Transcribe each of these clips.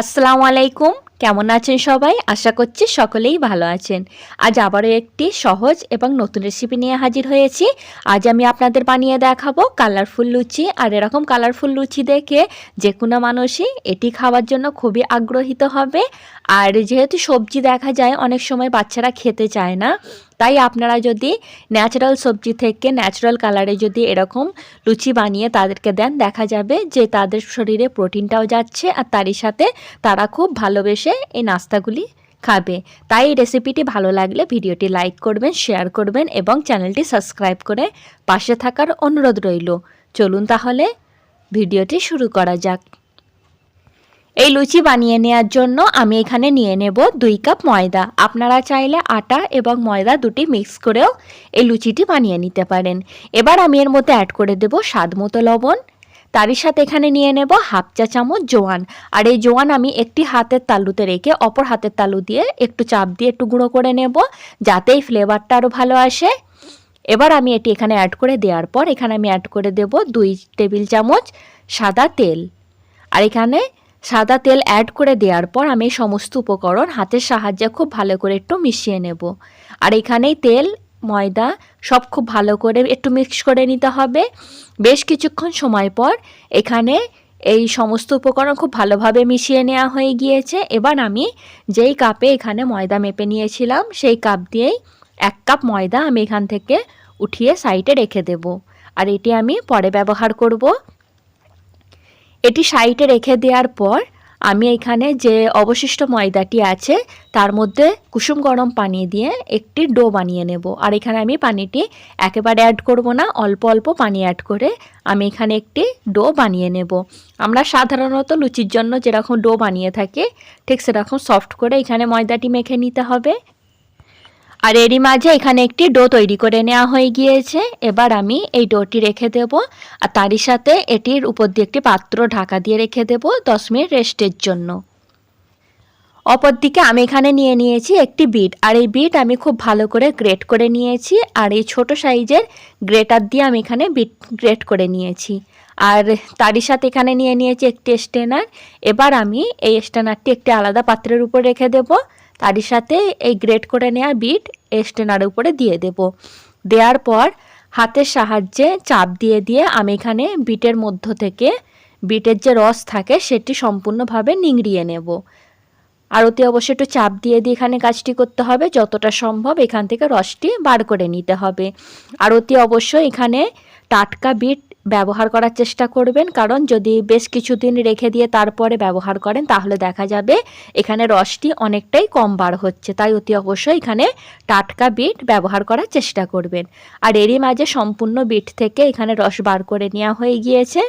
আসসালামু আলাইকুম। কেমন আছেন সবাই? আশা করছি সকলেই ভালো আছেন। আজ আবারও একটি সহজ এবং নতুন রেসিপি নিয়ে হাজির হয়েছি। আজ আমি আপনাদের বানিয়ে দেখাবো কালারফুল লুচি। আর এরকম কালারফুল লুচি দেখে যে কোনো মানুষই এটি খাওয়ার জন্য খুবই আগ্রহীত হবে। আর যেহেতু সবজি দেখা যায় অনেক সময় বাচ্চারা খেতে চায় না, তাই আপনারা যদি ন্যাচারাল সবজি থেকে ন্যাচারাল কালারে যদি এরকম লুচি বানিয়ে তাদেরকে দেন, দেখা যাবে যে তাদের শরীরে প্রোটিনটাও যাচ্ছে আর তারই সাথে তারা খুব ভালোবেসে এই নাস্তাগুলি খাবে। তাই এই রেসিপিটি ভালো লাগলে ভিডিওটি লাইক করবেন, শেয়ার করবেন এবং চ্যানেলটি সাবস্ক্রাইব করে পাশে থাকার অনুরোধ রইল। চলুন তাহলে ভিডিওটি শুরু করা যাক। এই লুচি বানিয়ে নেওয়ার জন্য আমি এখানে নিয়ে নেব 2 কাপ ময়দা। আপনারা চাইলে আটা এবং ময়দা দুটি মিক্স করেও এই লুচিটি বানিয়ে নিতে পারেন। এবার আমি এর মধ্যে অ্যাড করে দেব স্বাদ মতো লবণ। তারই সাথে এখানে নিয়ে নেব হাফ চা চামচ জোয়ান। আর এই জোয়ান আমি একটি হাতের তালুতে রেখে অপর হাতের তালু দিয়ে একটু চাপ দিয়ে একটু গুঁড়ো করে নেব, যাতে এই ফ্লেভারটা আরও ভালো আসে। এবার আমি এটি এখানে অ্যাড করে দেওয়ার পর এখানে আমি অ্যাড করে দেব 2 টেবিল চামচ সাদা তেল। আর এখানে সাদা তেল অ্যাড করে দেওয়ার পর আমি সমস্ত উপকরণ হাতের সাহায্যে খুব ভালো করে একটু মিশিয়ে নেব। আর এখানেই তেল ময়দা সব খুব ভালো করে একটু মিক্স করে নিতে হবে। বেশ কিছুক্ষণ সময় পর এখানে এই সমস্ত উপকরণ খুব ভালোভাবে মিশিয়ে নেওয়া হয়ে গিয়েছে। এবার আমি যেই কাপে এখানে ময়দা মেপে নিয়েছিলাম সেই কাপ দিয়েই 1 কাপ ময়দা আমি এখান থেকে উঠিয়ে সাইডে রেখে দেব। আর এটি আমি পরে ব্যবহার করব। এটি সাইডে রেখে দেওয়ার পর আমি এখানে যে অবশিষ্ট ময়দাটি আছে তার মধ্যে কুসুম গরম পানি দিয়ে একটি ডো বানিয়ে নেব। আর এখানে আমি পানিটি একেবারে অ্যাড করব না, অল্প অল্প পানি অ্যাড করে আমি এখানে একটি ডো বানিয়ে নেব। আমরা সাধারণত লুচির জন্য যেরকম ডো বানিয়ে থাকি ঠিক সেরকম সফট করে এখানে ময়দাটি মেখে নিতে হবে। আর এরই মাঝে এখানে একটি ডো তৈরি করে নেওয়া হয়ে গিয়েছে। এবার আমি এই ডোটি রেখে দেব আর তারই সাথে এটির উপর দিয়ে একটি পাত্র ঢাকা দিয়ে রেখে দেব 10 মিনিট রেস্টের জন্য। অপরদিকে আমি এখানে নিয়ে নিয়েছি একটি বিট। আর এই বিট আমি খুব ভালো করে গ্রেট করে নিয়েছি। আর এই ছোট সাইজের গ্রেটার দিয়ে আমি এখানে বিট গ্রেট করে নিয়েছি। আর তারই সাথে এখানে নিয়ে নিয়েছি একটি স্ট্রেনার। এবার আমি এই স্ট্রেনারটি একটি আলাদা পাত্রের উপর রেখে দেব। তারই সাথে এই গ্রেট করে নেওয়া বিট স্ট্রেনারের উপরে দিয়ে দেব। দেওয়ার পর হাতের সাহায্যে চাপ দিয়ে দিয়ে আমি এখানে বিটের মধ্য থেকে বিটের যে রস থাকে সেটি সম্পূর্ণভাবে নিংড়িয়ে নেব। আর অতি অবশ্যই একটু চাপ দিয়ে দিয়ে এখানে কাজটি করতে হবে, যতটা সম্ভব এখান থেকে রসটি বার করে নিতে হবে। আর অতি অবশ্যই এখানে টাটকা বিট ব্যবহার করার চেষ্টা করবেন, কারণ যদি বেশ কিছুদিন রেখে দিয়ে তারপরে ব্যবহার করেন তাহলে দেখা যাবে এখানে রসটি অনেকটাই কম বার হচ্ছে। তাই অতি অবশ্যই এখানে টাটকা বিট ব্যবহার করার চেষ্টা করবেন। আর এরই মাঝে সম্পূর্ণ বিট থেকে এখানে রস বার করে নেওয়া হয়ে গিয়েছে।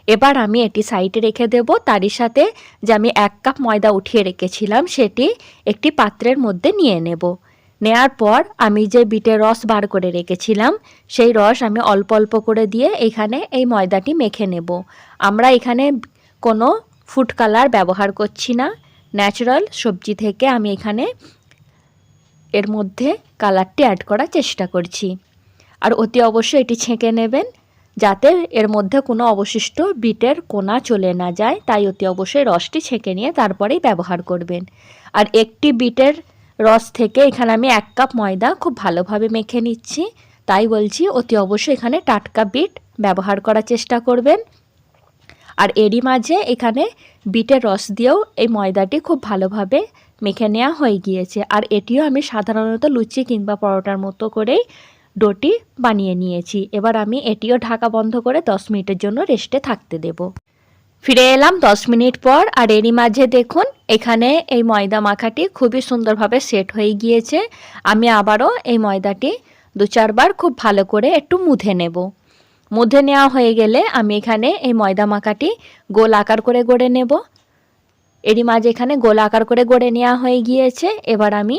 এবার আমি এটি সাইডে রেখে দেব। তারই সাথে যে আমি 1 কাপ ময়দা উঠিয়ে রেখেছিলাম সেটি একটি পাত্রের মধ্যে নিয়ে নেব। নেয়ার পর আমি যে বিটের রস বার করে রেখেছিলাম সেই রস আমি অল্প অল্প করে দিয়ে এখানে এই ময়দাটি মেখে নেব। আমরা এখানে কোনো ফুড কালার ব্যবহার করছি না, ন্যাচারাল সবজি থেকে আমি এখানে এর মধ্যে কালারটি অ্যাড করার চেষ্টা করছি। আর অতি অবশ্যই এটি ছেঁকে নেবেন, যাতে এর মধ্যে কোনো অবশিষ্ট বিটের কোনা চলে না যায়। তাই অতি অবশ্যই রসটি ছেঁকে নিয়ে তারপরেই ব্যবহার করবেন। আর একটি বিটের রস থেকে এখানে আমি 1 কাপ ময়দা খুব ভালোভাবে মেখে নিচ্ছি। তাই বলছি অতি অবশ্যই এখানে টাটকা বিট ব্যবহার করার চেষ্টা করবেন। আর এরই মাঝে এখানে বিটের রস দিয়েও এই ময়দাটি খুব ভালোভাবে মেখে নেওয়া হয়ে গিয়েছে। আর এটিও আমি সাধারণত লুচি কিংবা পরোটার মতো করেই ডোটি বানিয়ে নিয়েছি। এবার আমি এটিও ঢাকা বন্ধ করে 10 মিনিটের জন্য রেস্টে থাকতে দেব। ফিরে এলাম 10 মিনিট পর। আর এরই মাঝে দেখুন এখানে এই ময়দা মাখাটি খুবই সুন্দরভাবে সেট হয়ে গিয়েছে। আমি আবারও এই ময়দাটি 2-4 বার খুব ভালো করে একটু মুথে নেব। মুথে নেওয়া হয়ে গেলে আমি এখানে এই ময়দা মাখাটি গোল আকার করে গড়ে নেব। এরই মাঝে এখানে গোল আকার করে গড়ে নেওয়া হয়ে গিয়েছে। এবার আমি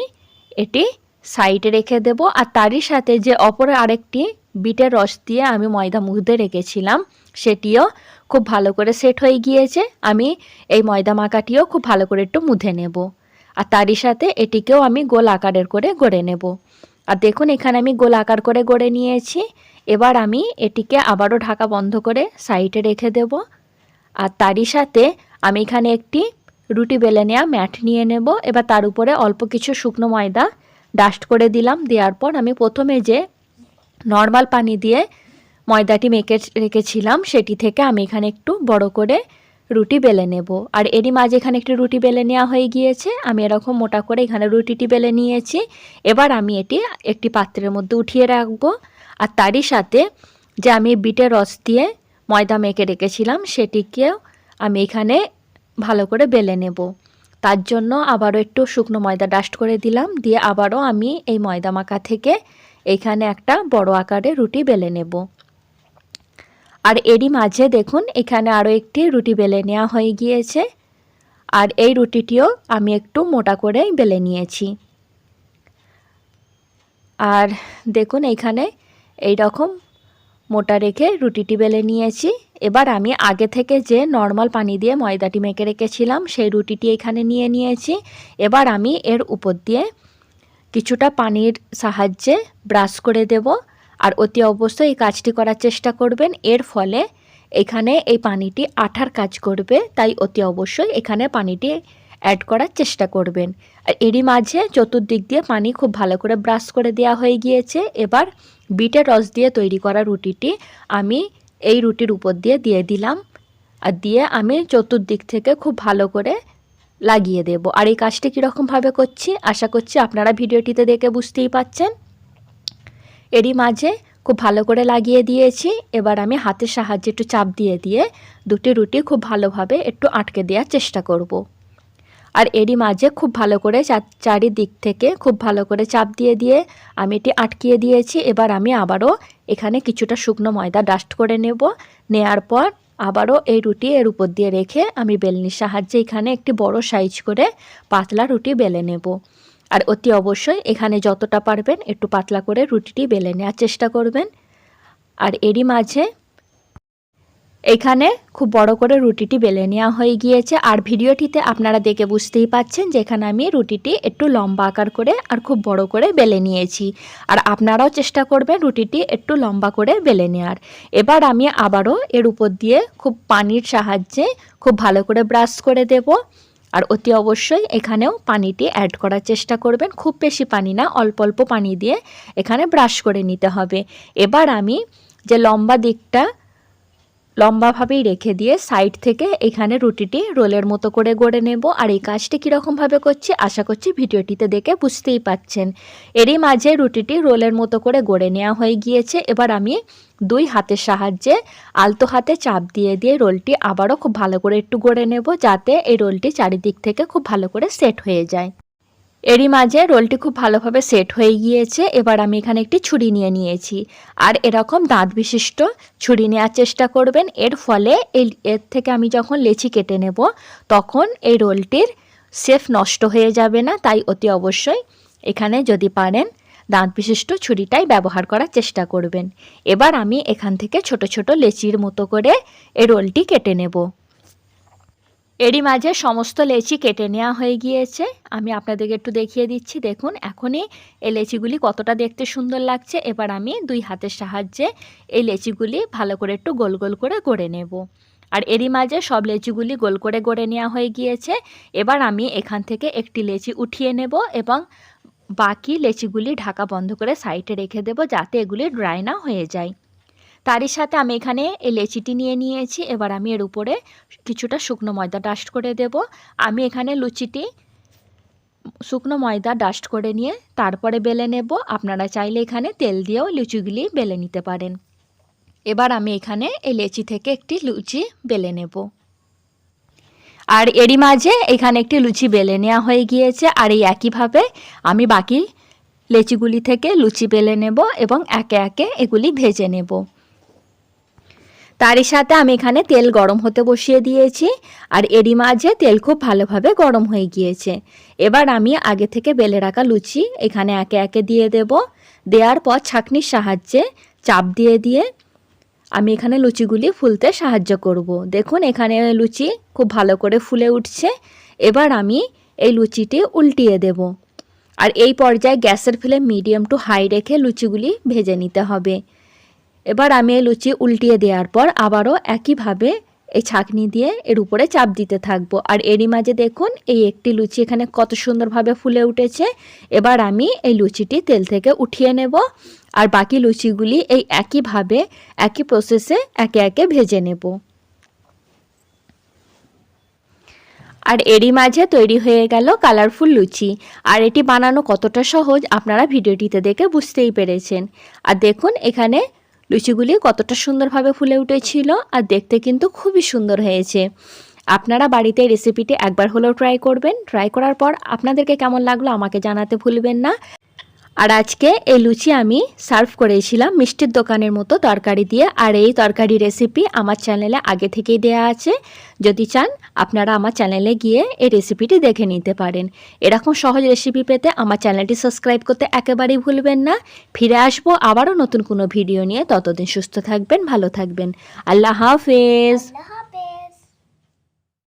এটি সাইডে রেখে দেব। আর তারই সাথে যে অপর আরেকটি বিটের রস দিয়ে আমি ময়দা মুথে রেখেছিলাম সেটিও খুব ভালো করে সেট হয়ে গিয়েছে। আমি এই ময়দা মাখাটিও খুব ভালো করে একটু মুথে নেব। আর তারই সাথে এটিকেও আমি গোল আকারের করে গড়ে নেব। আর দেখুন এখানে আমি গোল আকার করে গড়ে নিয়েছি। এবার আমি এটিকে আবারও ঢাকা বন্ধ করে সাইডে রেখে দেব। আর তারই সাথে আমি এখানে একটি রুটি বেলে নেওয়া ম্যাট নিয়ে নেব। এবার তার উপরে অল্প কিছু শুকনো ময়দা ডাস্ট করে দিলাম। দেওয়ার পর আমি প্রথমে যে নর্মাল পানি দিয়ে ময়দাটি মেখে রেখেছিলাম সেটি থেকে আমি এখানে একটু বড় করে রুটি বেলে নেব। আর এরই মাঝে এখানে একটি রুটি বেলে নেওয়া হয়ে গিয়েছে। আমি এরকম মোটা করে এখানে রুটিটি বেলে নিয়েছি। এবার আমি এটি একটি পাত্রের মধ্যে উঠিয়ে রাখবো। আর তারই সাথে যে আমি বিটের রস দিয়ে ময়দা মেখে রেখেছিলাম সেটিকেও আমি এখানে ভালো করে বেলে নেব। তার জন্য আবারও একটু শুকনো ময়দা ডাস্ট করে দিলাম। দিয়ে আবারও আমি এই ময়দা মাখা থেকে এখানে একটা বড় আকারে রুটি বেলে নেব। আর এরই মাঝে দেখুন এখানে আরও একটি রুটি বেলে নেওয়া হয়ে গিয়েছে। আর এই রুটিটিও আমি একটু মোটা করে বেলে নিয়েছি। আর দেখুন এখানে এই রকম মোটা রেখে রুটিটি বেলে নিয়েছি। এবার আমি আগে থেকে যে নর্মাল পানি দিয়ে ময়দাটি মেখে রেখেছিলাম সেই রুটিটি এখানে নিয়ে নিয়েছি। এবার আমি এর উপর দিয়ে কিছুটা পানির সাহায্যে ব্রাশ করে দেব। আর অতি অবশ্যই এই কাজটি করার চেষ্টা করবেন, এর ফলে এখানে এই পানিটি আঠার কাজ করবে, তাই অতি অবশ্যই এখানে পানিটি অ্যাড করার চেষ্টা করবেন। আর এরই মাঝে চতুর্দিক দিয়ে পানি খুব ভালো করে ব্রাশ করে দেওয়া হয়ে গিয়েছে। এবার বিটের রস দিয়ে তৈরি করা রুটিটি আমি এই রুটির উপর দিয়ে দিলাম। আর দিয়ে আমি চতুর্দিক থেকে খুব ভালো করে লাগিয়ে দেব। আর এই কাজটি কীরকমভাবে করছি আশা করছি আপনারা ভিডিওটিতে দেখে বুঝতেই পাচ্ছেন। এরই মাঝে খুব ভালো করে লাগিয়ে দিয়েছি। এবার আমি হাতের সাহায্যে একটু চাপ দিয়ে দুটি রুটি খুব ভালোভাবে একটু আটকে দেওয়ার চেষ্টা করব। আর এরই মাঝে খুব ভালো করে চারিদিক থেকে খুব ভালো করে চাপ দিয়ে আমি এটি আটকিয়ে দিয়েছি। এবার আমি আবারও এখানে কিছুটা শুকনো ময়দা ডাস্ট করে নেওয়ার পর আবারও এই রুটি এর উপর দিয়ে রেখে আমি বেলনির সাহায্যে এখানে একটি বড় সাইজ করে পাতলা রুটি বেলে নেব। আর অতি অবশ্যই এখানে যতটা পারবেন একটু পাতলা করে রুটিটি বেলে নেওয়ার চেষ্টা করবেন। আর এরই মাঝে এখানে খুব বড় করে রুটিটি বেলে নেওয়া হয়ে গিয়েছে। আর ভিডিওটিতে আপনারা দেখে বুঝতেই পাচ্ছেন যেখানে আমি রুটিটি একটু লম্বা আকার করে আর খুব বড় করে বেলে নিয়েছি। আর আপনারাও চেষ্টা করবেন রুটিটি একটু লম্বা করে বেলে নেওয়ার। এবার আমি আবারও এর উপর দিয়ে খুব পানির সাহায্যে খুব ভালো করে ব্রাশ করে দেব। আর অতি অবশ্যই এখানেও পানিটি অ্যাড করার চেষ্টা করবেন, খুব বেশি পানি না, অল্প অল্প পানি দিয়ে এখানে ব্রাশ করে নিতে হবে। এবার আমি যে লম্বা দিকটা লম্বাভাবেই রেখে দিয়ে সাইড থেকে এখানে রুটিটি রোলের মতো করে গড়ে নেব। আর এই কাজটি কীরকমভাবে করছি আশা করছি ভিডিওটিতে দেখে বুঝতেই পাচ্ছেন। এরই মাঝে রুটিটি রোলের মতো করে গড়ে নেওয়া হয়ে গিয়েছে। এবার আমি দুই হাতের সাহায্যে আলতো হাতে চাপ দিয়ে রোলটি আবারও খুব ভালো করে একটু গড়ে নেব, যাতে এই রোলটি চারিদিক থেকে খুব ভালো করে সেট হয়ে যায়। এরই মাঝে রোলটি খুব ভালোভাবে সেট হয়ে গিয়েছে। এবার আমি এখানে একটি ছুরি নিয়েছি। আর এরকম দাঁত বিশিষ্ট ছুরি নেওয়ার চেষ্টা করবেন, এর ফলে এর থেকে আমি যখন লেচি কেটে নেব তখন এই রোলটির শেপ নষ্ট হয়ে যাবে না। তাই অতি অবশ্যই এখানে যদি পারেন দাঁত বিশিষ্ট ছুরিটাই ব্যবহার করার চেষ্টা করবেন। এবার আমি এখান থেকে ছোট ছোট লেচির মতো করে এই রোলটি কেটে নেব। এরই মাঝে সমস্ত লেচি কেটে নেওয়া হয়ে গিয়েছে। আমি আপনাদেরকে একটু দেখিয়ে দিচ্ছি, দেখুন এখনই এই লেচিগুলি কতটা দেখতে সুন্দর লাগছে। এবার আমি দুই হাতের সাহায্যে এই লেচিগুলি ভালো করে একটু গোল গোল করে গড়ে নেব। আর এরই মাঝে সব লেচিগুলি গোল করে গড়ে নেওয়া হয়ে গিয়েছে। এবার আমি এখান থেকে একটি লেচি উঠিয়ে নেব এবং বাকি লেচিগুলি ঢাকা বন্ধ করে সাইডে রেখে দেব, যাতে এগুলি ড্রাই না হয়ে যায়। তারই সাথে আমি এখানে এই লেচিটি নিয়েছি। এবার আমি এর উপরে কিছুটা শুকনো ময়দা ডাস্ট করে দেব। আমি এখানে লুচিটি শুকনো ময়দা ডাস্ট করে নিয়ে তারপরে বেলে নেব। আপনারা চাইলে এখানে তেল দিয়েও লুচিগুলি বেলে নিতে পারেন। এবার আমি এখানে এই লেচি থেকে একটি লুচি বেলে নেব। আর এরই মাঝে এখানে একটি লুচি বেলে নেওয়া হয়ে গিয়েছে। আর এই একইভাবে আমি বাকি লেচিগুলি থেকে লুচি বেলে নেব এবং একে একে এগুলি ভেজে নেব। তারই সাথে আমি এখানে তেল গরম হতে বসিয়ে দিয়েছি। আর এরই মাঝে তেল খুব ভালোভাবে গরম হয়ে গিয়েছে। এবার আমি আগে থেকে বেলে রাখা লুচি এখানে একে একে দিয়ে দেব। দেওয়ার পর ছাঁকনির সাহায্যে চাপ দিয়ে আমি এখানে লুচিগুলি ফুলতে সাহায্য করব। দেখুন এখানে লুচি খুব ভালো করে ফুলে উঠছে। এবার আমি এই লুচিটি উল্টিয়ে দেব। আর এই পর্যায়ে গ্যাসের ফ্লেম মিডিয়াম টু হাই রেখে লুচিগুলি ভেজে নিতে হবে। এবার আমি এই লুচি উল্টিয়ে দেওয়ার পর আবারও একইভাবে এই ছাঁকনি দিয়ে এর উপরে চাপ দিতে থাকবো। আর এরই মাঝে দেখুন এই একটি লুচি এখানে কত সুন্দরভাবে ফুলে উঠেছে। এবার আমি এই লুচিটি তেল থেকে উঠিয়ে নেব আর বাকি লুচিগুলি এই একইভাবে একই প্রসেসে একে একে ভেজে নেব। আর এরই মাঝে তৈরি হয়ে গেল কালারফুল লুচি। আর এটি বানানো কতটা সহজ আপনারা ভিডিওটিতে দেখে বুঝতেই পেরেছেন। আর দেখুন এখানে লুচিগুলি কতটা সুন্দরভাবে ফুলে উঠেছিল আর দেখতে কিন্তু খুবই সুন্দর হয়েছে। আপনারা বাড়িতে রেসিপিটি একবার হলেও ট্রাই করবেন। ট্রাই করার পর আপনাদেরকে কেমন লাগলো আমাকে জানাতে ভুলবেন না। আর আজকে এই লুচি আমি সার্ভ করেছিলাম মিষ্টির দোকানের মতো তরকারি দিয়ে। আর এই তরকারি রেসিপি আমার চ্যানেলে আগে থেকেই দেয়া আছে, যদি চান আপনারা আমার চ্যানেলে গিয়ে এই রেসিপিটি দেখে নিতে পারেন। এরকম সহজ রেসিপি পেতে আমার চ্যানেলটি সাবস্ক্রাইব করতে একেবারেই ভুলবেন না। ফিরে আসবো আবারও নতুন কোনো ভিডিও নিয়ে। ততদিন সুস্থ থাকবেন, ভালো থাকবেন। আল্লাহ হাফেজ।